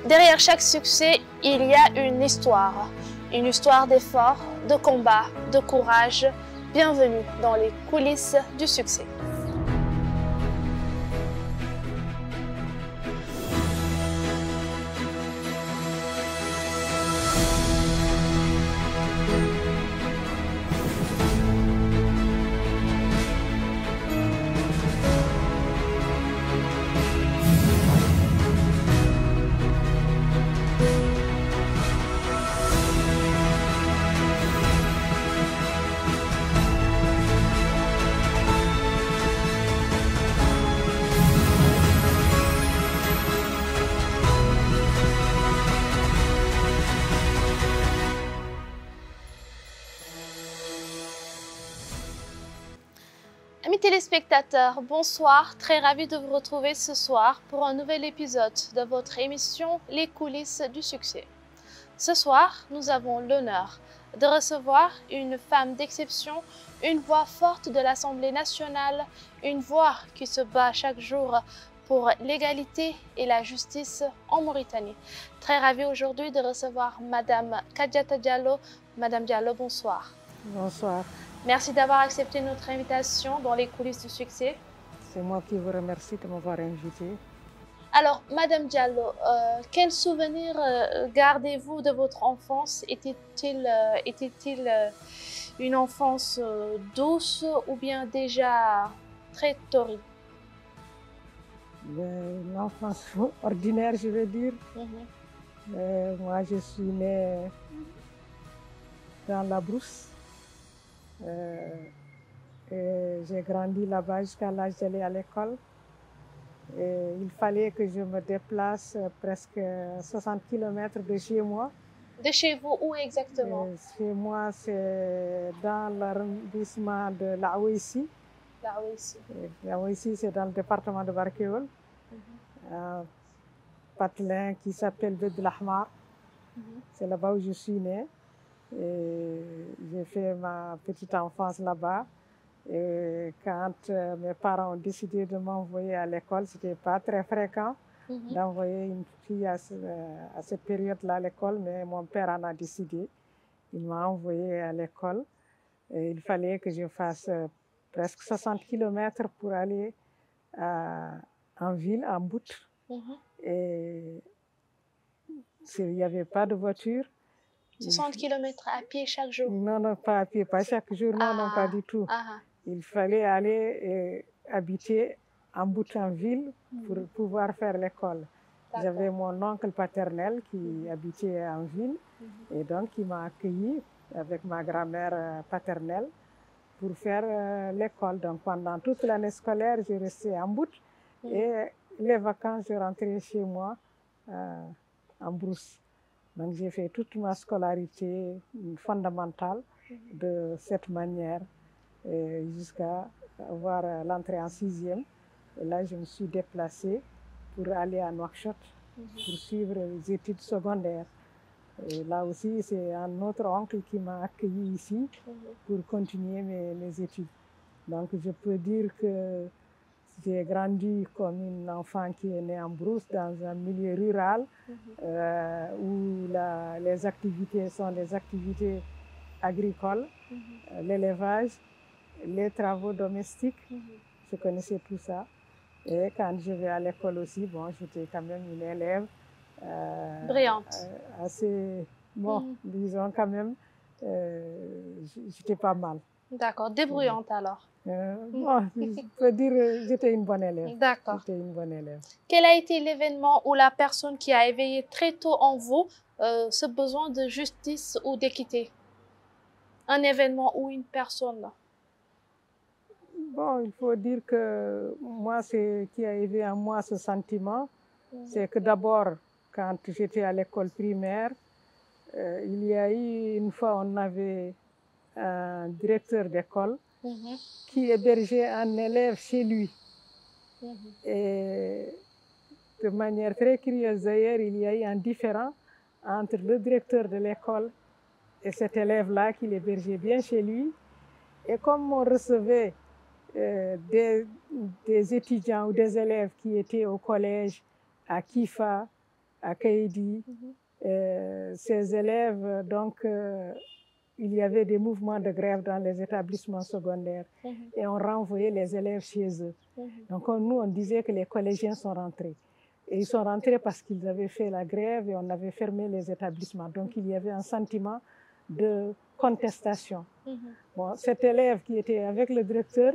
Derrière chaque succès, il y a une histoire d'effort, de combat, de courage. Bienvenue dans les coulisses du succès. Amis téléspectateurs, bonsoir, très ravi de vous retrouver ce soir pour un nouvel épisode de votre émission Les coulisses du succès. Ce soir, nous avons l'honneur de recevoir une femme d'exception, une voix forte de l'Assemblée nationale, une voix qui se bat chaque jour pour l'égalité et la justice en Mauritanie. Très ravi aujourd'hui de recevoir Madame Kadiata Diallo. Madame Diallo, bonsoir. Bonsoir. Merci d'avoir accepté notre invitation dans les coulisses du succès. C'est moi qui vous remercie de m'avoir invité. Alors, Madame Diallo, quel souvenir gardez-vous de votre enfance? Était-il une enfance douce ou bien déjà très torride? Une enfance ordinaire, je veux dire. Moi, je suis née dans la brousse. Et j'ai grandi là-bas jusqu'à l'âge d'aller à l'école. Et il fallait que je me déplace presque 60 km de chez moi. De chez vous, où exactement? Chez moi, c'est dans l'arrondissement de l'Aouessi. L'Aouessi, c'est dans le département de Barkéol. Un patelin qui s'appelle Bedlahmar. C'est là-bas où je suis née. Et j'ai fait ma petite enfance là-bas. Et quand mes parents ont décidé de m'envoyer à l'école, ce n'était pas très fréquent d'envoyer une fille à cette période-là à l'école, mais mon père en a décidé. Il m'a envoyé à l'école. Et il fallait que je fasse presque 60 km pour aller en ville, en Bout. Et il n'y avait pas de voiture. 60 km à pied chaque jour? Non, non, pas à pied, pas chaque jour, non, non, pas du tout. Il fallait aller habiter en Bout en ville pour pouvoir faire l'école. J'avais mon oncle paternel qui habitait en ville et donc il m'a accueilli avec ma grand-mère paternelle pour faire l'école. Donc pendant toute l'année scolaire, je restais en Bout et les vacances, je rentrais chez moi en brousse. Donc j'ai fait toute ma scolarité fondamentale de cette manière jusqu'à avoir l'entrée en 6e. Et là, je me suis déplacée pour aller à Nouakchott pour suivre les études secondaires. Et là aussi, c'est un autre oncle qui m'a accueilli ici pour continuer mes études. Donc je peux dire que j'ai grandi comme une enfant qui est née en brousse dans un milieu rural où les activités sont des activités agricoles, l'élevage, les travaux domestiques. Je connaissais tout ça. Et quand je vais à l'école aussi, bon, j'étais quand même une élève brillante. Assez, bon, disons quand même, j'étais pas mal. D'accord, débrouillante alors. Bon, je peux dire j'étais une bonne élève. D'accord. J'étais une bonne élève. Quel a été l'événement ou la personne qui a éveillé très tôt en vous ce besoin de justice ou d'équité? Un événement ou une personne? Bon, il faut dire que moi, ce qui a éveillé en moi ce sentiment, c'est que d'abord, quand j'étais à l'école primaire, il y a eu une fois, on avait un directeur d'école qui hébergeait un élève chez lui. Et de manière très curieuse d'ailleurs, il y a eu un différend entre le directeur de l'école et cet élève-là qu'il hébergeait bien chez lui. Et comme on recevait des étudiants ou des élèves qui étaient au collège, à Kifa, à Kaidi. Ces élèves, donc, il y avait des mouvements de grève dans les établissements secondaires et on renvoyait les élèves chez eux. Donc nous, on disait que les collégiens sont rentrés. Et ils sont rentrés parce qu'ils avaient fait la grève et on avait fermé les établissements. Donc il y avait un sentiment de contestation. Bon, cet élève qui était avec le directeur,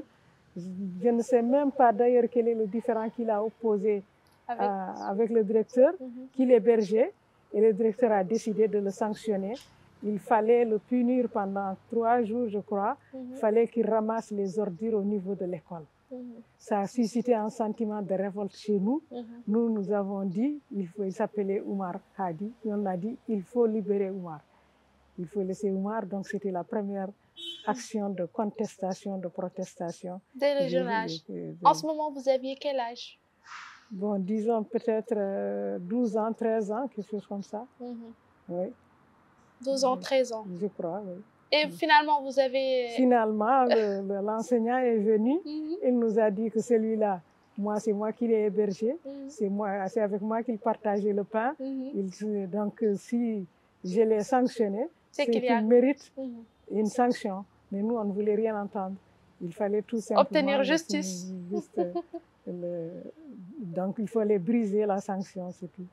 je ne sais même pas d'ailleurs quel est le différend qu'il a opposé avec le directeur, qu'il hébergeait. Et le directeur a décidé de le sanctionner. Il fallait le punir pendant 3 jours, je crois. Il fallait qu'il ramasse les ordures au niveau de l'école. Ça a suscité un sentiment de révolte chez nous. Nous avons dit, il s'appelait Oumar Hadi, et on a dit, il faut libérer Oumar. Il faut laisser Oumar. Donc c'était la première action de contestation, de protestation. Dès le jeune âge. En ce moment, vous aviez quel âge? Bon, disons peut-être 12 ans, 13 ans, quelque chose comme ça. Oui. 12 ans, 13 ans. Je crois, oui. Et finalement, vous avez... Finalement, l'enseignant est venu. Il nous a dit que celui-là, c'est moi qui l'ai hébergé. C'est avec moi qu'il partageait le pain. Donc, si je l'ai sanctionné, c'est qu'il mérite une sanction. Mais nous, on ne voulait rien entendre. Il fallait tout simplement... Obtenir justice. Donc, il fallait briser la sanction, c'est tout.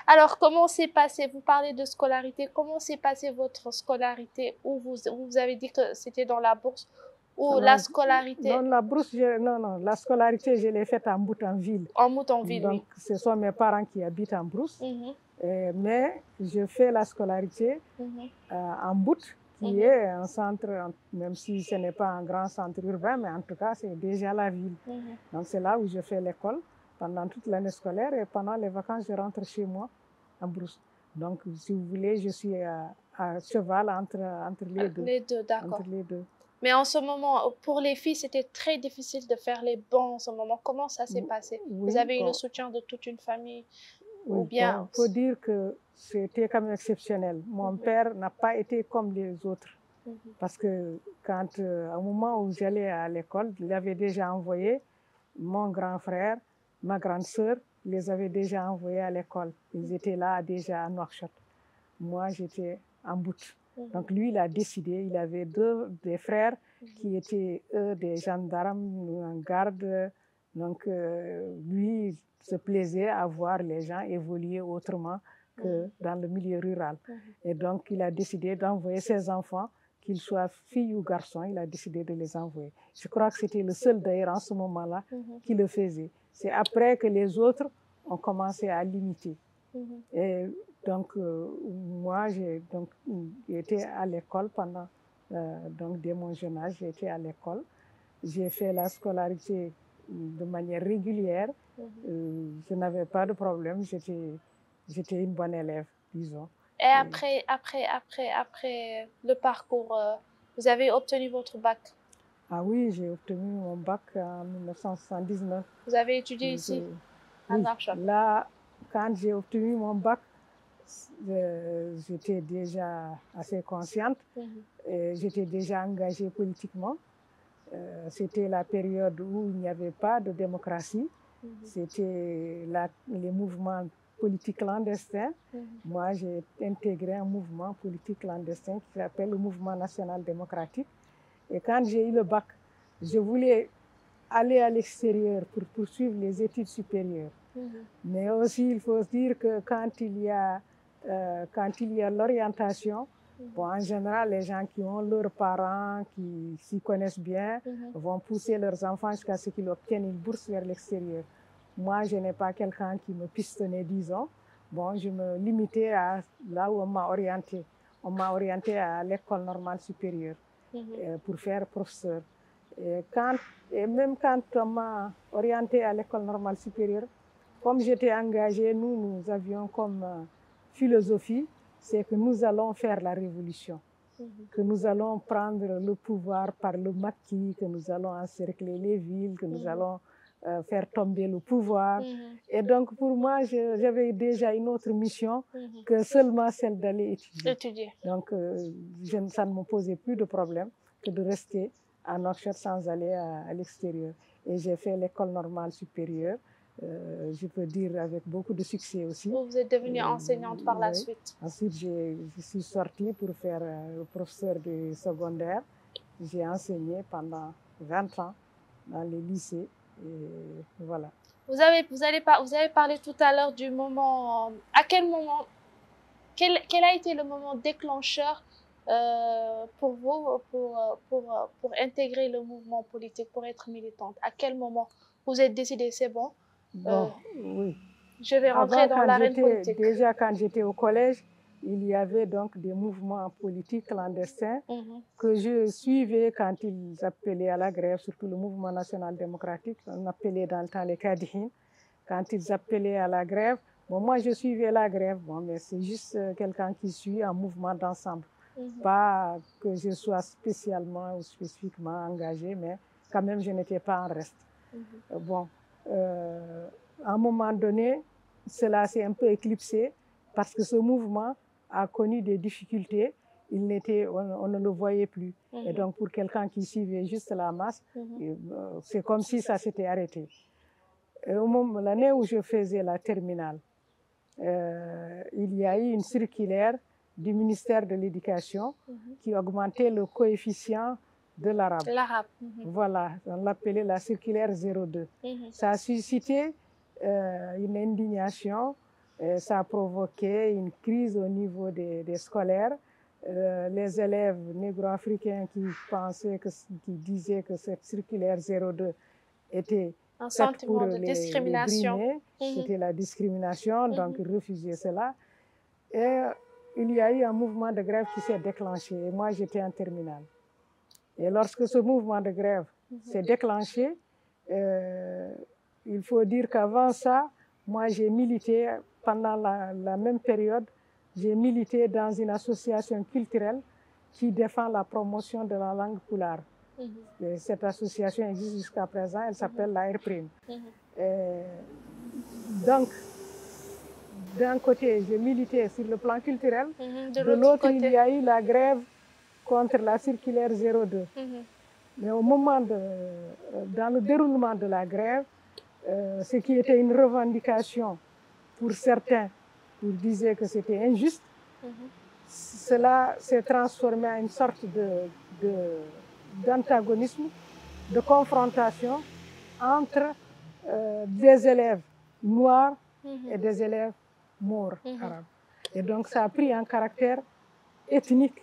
Alors, comment s'est passé, vous parlez de scolarité, comment s'est passée votre scolarité? Où vous avez dit que c'était dans la bourse ou la scolarité? Dans la bourse, non, la scolarité, je l'ai faite en Boutonville. En Boutonville, donc, ce sont mes parents qui habitent en brousse. Mais je fais la scolarité en Bout, qui est un centre, même si ce n'est pas un grand centre urbain, mais en tout cas, c'est déjà la ville. Donc, c'est là où je fais l'école pendant toute l'année scolaire et pendant les vacances, je rentre chez moi en brousse. Donc, si vous voulez, je suis à cheval entre les deux. Les deux, d'accord. Mais en ce moment, pour les filles, c'était très difficile de faire les bancs en ce moment. Comment ça s'est passé? Vous avez eu le soutien de toute une famille? Oui, ou bien... Il faut dire que c'était quand même exceptionnel. Mon père n'a pas été comme les autres. Parce que quand, au moment où j'allais à l'école, il avait déjà envoyé mon grand frère, ma grande sœur, les avait déjà envoyés à l'école. Ils étaient là déjà à Nouakchott. Moi, j'étais en Bout. Donc lui, il a décidé, il avait des frères qui étaient, eux, des gendarmes, en garde. Donc lui, il se plaisait à voir les gens évoluer autrement que dans le milieu rural. Et donc, il a décidé d'envoyer ses enfants, qu'ils soient filles ou garçons, il a décidé de les envoyer. Je crois que c'était le seul d'ailleurs en ce moment-là qui le faisait. C'est après que les autres ont commencé à limiter. Et donc, moi, j'ai été à l'école pendant, donc dès mon jeune âge, j'ai été à l'école. J'ai fait la scolarité de manière régulière. Je n'avais pas de problème, j'étais une bonne élève, disons. Et après le parcours, vous avez obtenu votre bac? Ah oui, j'ai obtenu mon bac en 1979. Vous avez étudié ici, à Nouakchott? Là, quand j'ai obtenu mon bac, j'étais déjà assez consciente. J'étais déjà engagée politiquement. C'était la période où il n'y avait pas de démocratie. C'était les mouvements politiques clandestins. Moi, j'ai intégré un mouvement politique clandestin qui s'appelle le Mouvement national démocratique. Et quand j'ai eu le bac, je voulais aller à l'extérieur pour poursuivre les études supérieures. Mais aussi, il faut dire que quand il y a l'orientation, bon, en général, les gens qui ont leurs parents, qui s'y connaissent bien, vont pousser leurs enfants jusqu'à ce qu'ils obtiennent une bourse vers l'extérieur. Moi, je n'ai pas quelqu'un qui me pistonnait, disons. Bon, je me limitais à là où on m'a orienté. On m'a orienté à l'école normale supérieure pour faire professeur. Et même quand on m'a orienté à l'école normale supérieure, comme j'étais engagée, nous avions comme philosophie, c'est que nous allons faire la révolution, que nous allons prendre le pouvoir par le maquis, que nous allons encercler les villes, que nous allons faire tomber le pouvoir. Et donc pour moi, j'avais déjà une autre mission que seulement celle d'aller étudier. Donc ça ne me posait plus de problème que de rester à Nouakchott sans aller à l'extérieur. Et j'ai fait l'école normale supérieure. je peux dire avec beaucoup de succès aussi. Vous êtes devenue enseignante par la suite. Ensuite, je suis sortie pour faire professeur de secondaire. J'ai enseigné pendant 20 ans dans les lycées. Et voilà. Vous avez parlé tout à l'heure du moment. À quel moment, quel a été le moment déclencheur pour vous, pour intégrer le mouvement politique, pour être militante? À quel moment vous êtes décidé, c'est bon, oui. Je vais rentrer dans l'arène politique? Déjà, quand j'étais au collège, il y avait donc des mouvements politiques clandestins que je suivais quand ils appelaient à la grève, surtout le mouvement national démocratique, on appelait dans le temps les Kadihines. Quand ils appelaient à la grève, bon, moi je suivais la grève, bon, mais c'est juste quelqu'un qui suit un mouvement d'ensemble. Pas que je sois spécialement ou spécifiquement engagée, mais quand même je n'étais pas en reste. Bon, à un moment donné, cela s'est un peu éclipsé parce que ce mouvement a connu des difficultés. On ne le voyait plus. Et donc, pour quelqu'un qui suivait juste la masse, c'est comme si ça s'était arrêté. L'année où je faisais la terminale, il y a eu une circulaire du ministère de l'Éducation qui augmentait le coefficient de l'arabe. Voilà, on l'appelait la circulaire 02. Ça a suscité une indignation, ça a provoqué une crise au niveau des scolaires. Les élèves négro-africains qui disaient que cette circulaire 02 était un sentiment de discrimination. C'était la discrimination, donc ils refusaient cela. Et il y a eu un mouvement de grève qui s'est déclenché, et moi j'étais en terminale. Et lorsque ce mouvement de grève s'est déclenché, il faut dire qu'avant ça, moi j'ai milité, pendant la même période, j'ai milité dans une association culturelle qui défend la promotion de la langue pulaar. Cette association existe jusqu'à présent, elle s'appelle l'ARPRIM. Donc, d'un côté, j'ai milité sur le plan culturel, de l'autre, il y a eu la grève contre la circulaire 02. Mais au moment dans le déroulement de la grève, ce qui était une revendication pour certains, ils disaient que c'était injuste, cela s'est transformé en une sorte d'antagonisme, de confrontation entre des élèves noirs et des élèves maures arabes. Et donc ça a pris un caractère ethnique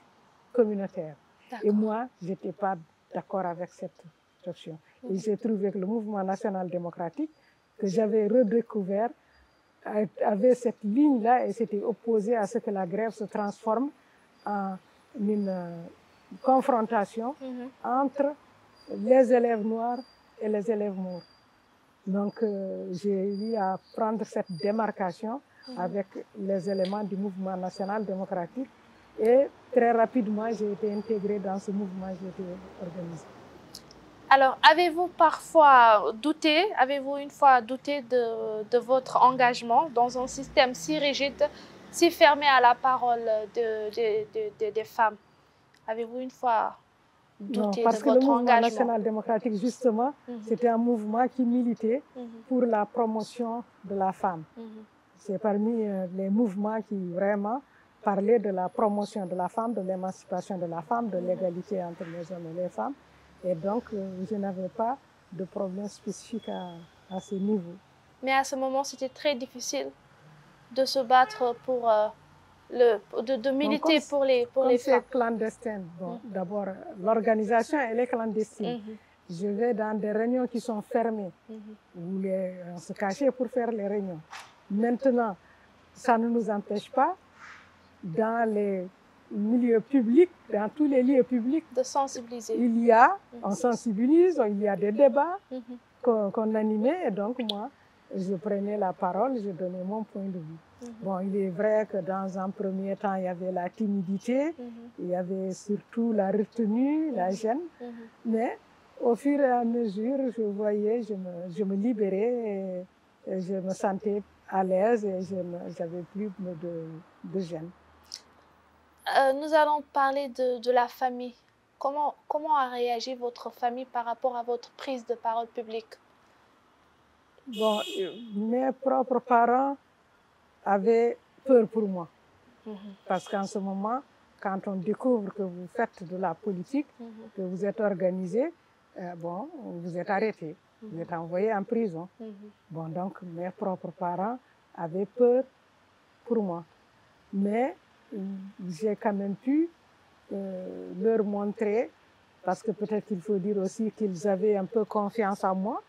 communautaire. Et moi, je n'étais pas d'accord avec cette option. Et j'ai trouvé que le mouvement national démocratique, que j'avais redécouvert, avait cette ligne-là et s'était opposé à ce que la grève se transforme en une confrontation entre les élèves noirs et les élèves maures. Donc, j'ai eu à prendre cette démarcation avec les éléments du mouvement national démocratique et très rapidement, j'ai été intégrée dans ce mouvement, j'ai été organisée. Alors, avez-vous parfois douté, avez-vous une fois douté de votre engagement dans un système si rigide, si fermé à la parole des femmes? Avez-vous une fois douté de votre engagement? Parce que le mouvement national démocratique, justement, c'était un mouvement qui militait pour la promotion de la femme. C'est parmi les mouvements qui vraiment parlaient de la promotion de la femme, de l'émancipation de la femme, de l'égalité entre les hommes et les femmes. Et donc, je n'avais pas de problème spécifique à ce niveau. Mais à ce moment, c'était très difficile de se battre pour de militer pour les femmes. C'est clandestin. Bon, d'abord, l'organisation, elle est clandestine. Je vais dans des réunions qui sont fermées, où on se cachait pour faire les réunions. Maintenant, ça ne nous empêche pas, dans les milieux publics, dans tous les lieux publics, de sensibiliser. On sensibilise, il y a des débats qu'on animait, et donc moi, je prenais la parole, je donnais mon point de vue. Bon, il est vrai que dans un premier temps, il y avait la timidité, il y avait surtout la retenue, la gêne, mais au fur et à mesure, je voyais, je me libérais et je me sentais à l'aise et je n'avais plus de gêne. Nous allons parler de la famille. Comment a réagi votre famille par rapport à votre prise de parole publique? Bon, mes propres parents avaient peur pour moi. Parce qu'en ce moment, quand on découvre que vous faites de la politique, que vous êtes organisé, bon, vous êtes arrêté, vous êtes envoyé en prison. Bon, donc mes propres parents avaient peur pour moi. Mais j'ai quand même pu leur montrer, parce que peut-être qu'il faut dire aussi qu'ils avaient un peu confiance en moi,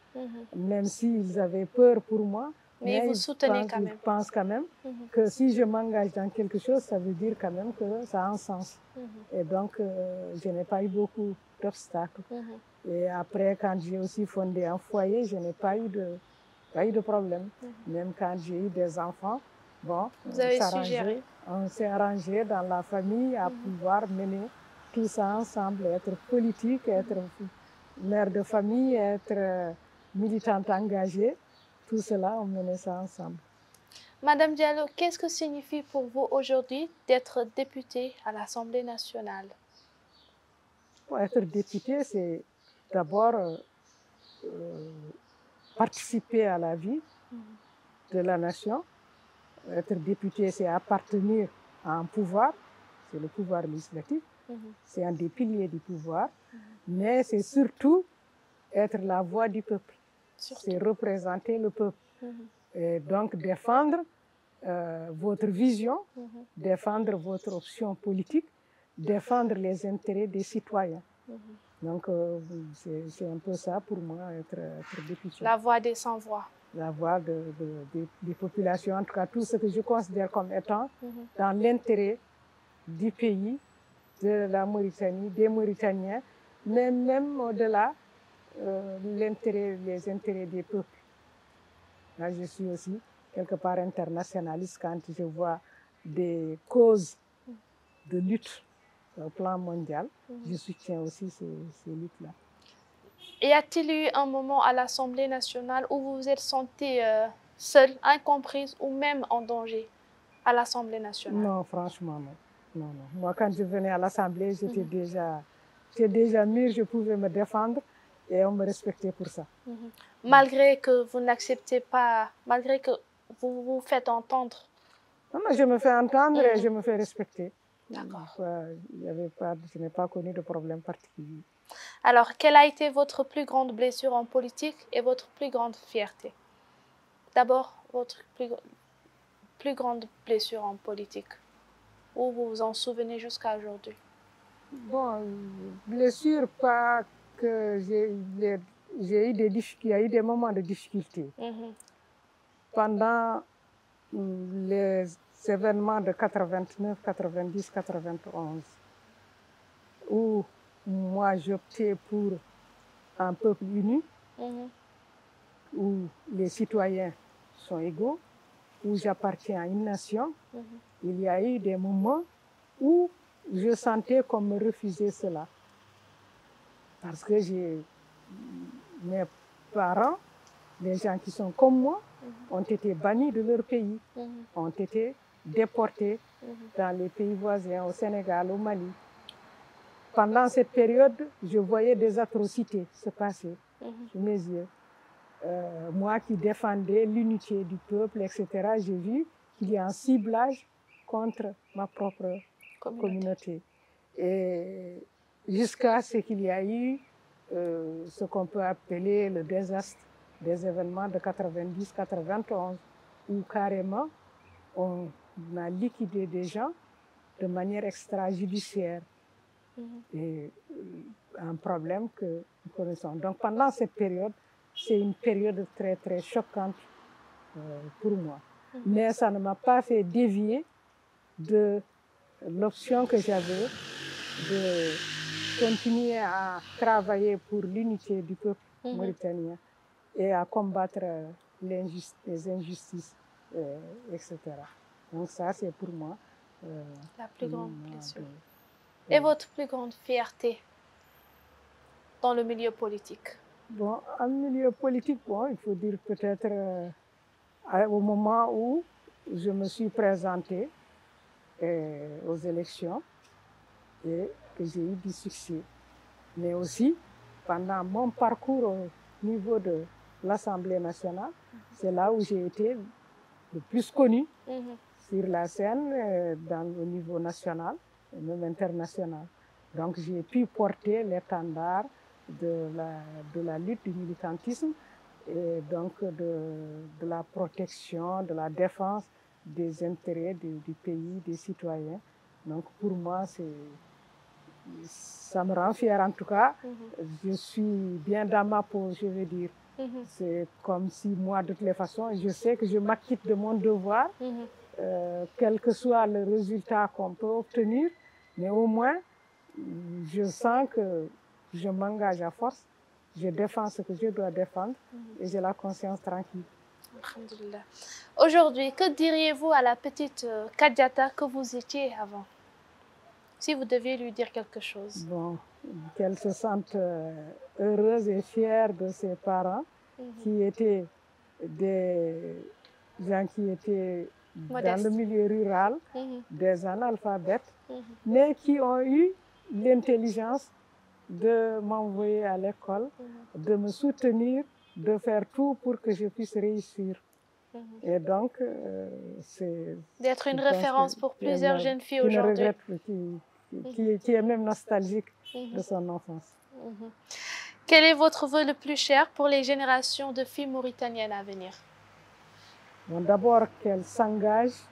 même s'ils avaient peur pour moi. Mais vous soutenez quand même. Ils pensent quand même que si je m'engage dans quelque chose, ça veut dire quand même que ça a un sens. Et donc, je n'ai pas eu beaucoup d'obstacles. Et après, quand j'ai aussi fondé un foyer, je n'ai pas eu de problème. Même quand j'ai eu des enfants, bon, on s'est arrangé dans la famille à pouvoir mener tout ça ensemble, être politique, être mère de famille, être militante engagée. Tout cela, on menait ça ensemble. Madame Diallo, qu'est-ce que signifie pour vous aujourd'hui d'être députée à l'Assemblée nationale? Pour être députée, c'est d'abord participer à la vie de la nation. Être député, c'est appartenir à un pouvoir, c'est le pouvoir législatif, c'est un des piliers du pouvoir, mais c'est surtout être la voix du peuple, c'est représenter le peuple. Et donc défendre votre vision, défendre votre option politique, défendre les intérêts des citoyens. Donc c'est un peu ça pour moi, être député. La voix des sans-voix. La voix des populations, en tout cas tout ce que je considère comme étant dans l'intérêt du pays, de la Mauritanie, des Mauritaniens, mais même au-delà, les intérêts des peuples. Là, je suis aussi quelque part internationaliste quand je vois des causes de lutte au plan mondial. Je soutiens aussi ces luttes-là. Y a-t-il eu un moment à l'Assemblée nationale où vous vous êtes sentie seule, incomprise ou même en danger à l'Assemblée nationale? Non, franchement, non. Non. Moi, quand je venais à l'Assemblée, j'étais déjà mûre, je pouvais me défendre et on me respectait pour ça. Malgré que vous n'acceptez pas, malgré que vous vous faites entendre? Non, je me fais entendre et je me fais respecter. D'accord. Je n'ai pas connu de problème particulier. Alors, quelle a été votre plus grande blessure en politique et votre plus grande fierté? D'abord, votre plus grande blessure en politique, où vous vous en souvenez jusqu'à aujourd'hui? Bon, blessure, pas que j'ai eu des moments de difficulté. Pendant les événements de 89, 90, 91, où moi j'optais pour un peuple uni, où les citoyens sont égaux, où j'appartiens à une nation, il y a eu des moments où je sentais qu'on me refusait cela. Parce que mes parents, les gens qui sont comme moi, ont été bannis de leur pays, ont été déportés dans les pays voisins, au Sénégal, au Mali. Pendant cette période, je voyais des atrocités se passer sous mes yeux. Moi qui défendais l'unité du peuple, etc., j'ai vu qu'il y a un ciblage contre ma propre communauté. Et jusqu'à ce qu'il y a eu ce qu'on peut appeler le désastre des événements de 90-91, où carrément on a liquidé des gens de manière extrajudiciaire. Et un problème que nous connaissons. Donc pendant cette période, c'est une période très très choquante pour moi. Mais ça ne m'a pas fait dévier de l'option que j'avais de continuer à travailler pour l'unité du peuple mauritanien et à combattre les injustices, etc. Donc ça, c'est pour moi la plus grande blessure. Et votre plus grande fierté dans le milieu politique? Bon, en milieu politique, bon, il faut dire peut-être au moment où je me suis présentée aux élections et que j'ai eu du succès. Mais aussi, pendant mon parcours au niveau de l'Assemblée nationale. C'est là où j'ai été le plus connue sur la scène au niveau national et même international. Donc j'ai pu porter l'étendard de la lutte du militantisme et donc de la protection, de la défense des intérêts du pays, des citoyens. Donc pour moi, ça me rend fière en tout cas. Je suis bien dans ma peau, je veux dire. C'est comme si moi, de toutes les façons, je sais que je m'acquitte de mon devoir, quel que soit le résultat qu'on peut obtenir, mais au moins, je sens que je m'engage à force, je défends ce que je dois défendre et j'ai la conscience tranquille. Alhamdulillah. Aujourd'hui, que diriez-vous à la petite Kadiata que vous étiez avant? Si vous deviez lui dire quelque chose. Bon, qu'elle se sente heureuse et fière de ses parents qui étaient des gens qui étaient dans le milieu rural, des analphabètes, mais qui ont eu l'intelligence de m'envoyer à l'école, de me soutenir, de faire tout pour que je puisse réussir. Et donc, c'est... D'être une référence pour plusieurs jeunes filles aujourd'hui. Qui est même nostalgique de son enfance. Quel est votre vœu le plus cher pour les générations de filles mauritaniennes à venir? Bon, d'abord, qu'elles s'engagent,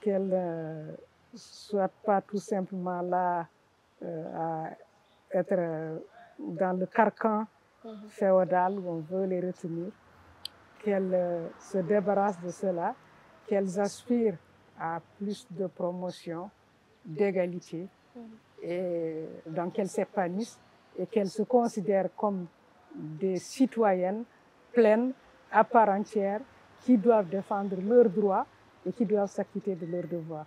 qu'elles ne soient pas tout simplement là à être dans le carcan féodal où on veut les retenir, qu'elles se débarrassent de cela, qu'elles aspirent à plus de promotion, d'égalité, et donc qu'elles s'épanouissent et qu'elles se considèrent comme des citoyennes pleines, à part entière, qui doivent défendre leurs droits et qui doivent s'acquitter de leurs devoirs.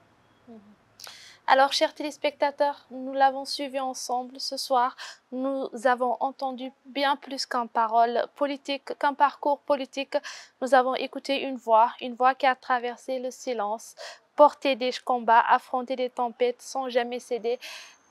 Alors, chers téléspectateurs, nous l'avons suivi ensemble ce soir. Nous avons entendu bien plus qu'une parole politique, qu'un parcours politique. Nous avons écouté une voix qui a traversé le silence, porté des combats, affronté des tempêtes sans jamais céder.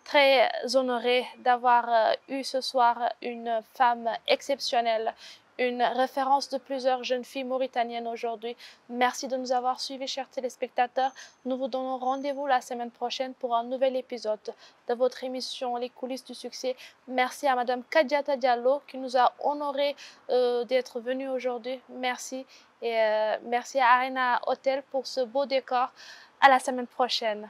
Très honorée d'avoir eu ce soir une femme exceptionnelle, une référence de plusieurs jeunes filles mauritaniennes aujourd'hui. Merci de nous avoir suivis, chers téléspectateurs. Nous vous donnons rendez-vous la semaine prochaine pour un nouvel épisode de votre émission Les coulisses du succès. Merci à Madame Kadiata Diallo qui nous a honorés d'être venue aujourd'hui. Merci et merci à Arena Hotel pour ce beau décor. À la semaine prochaine.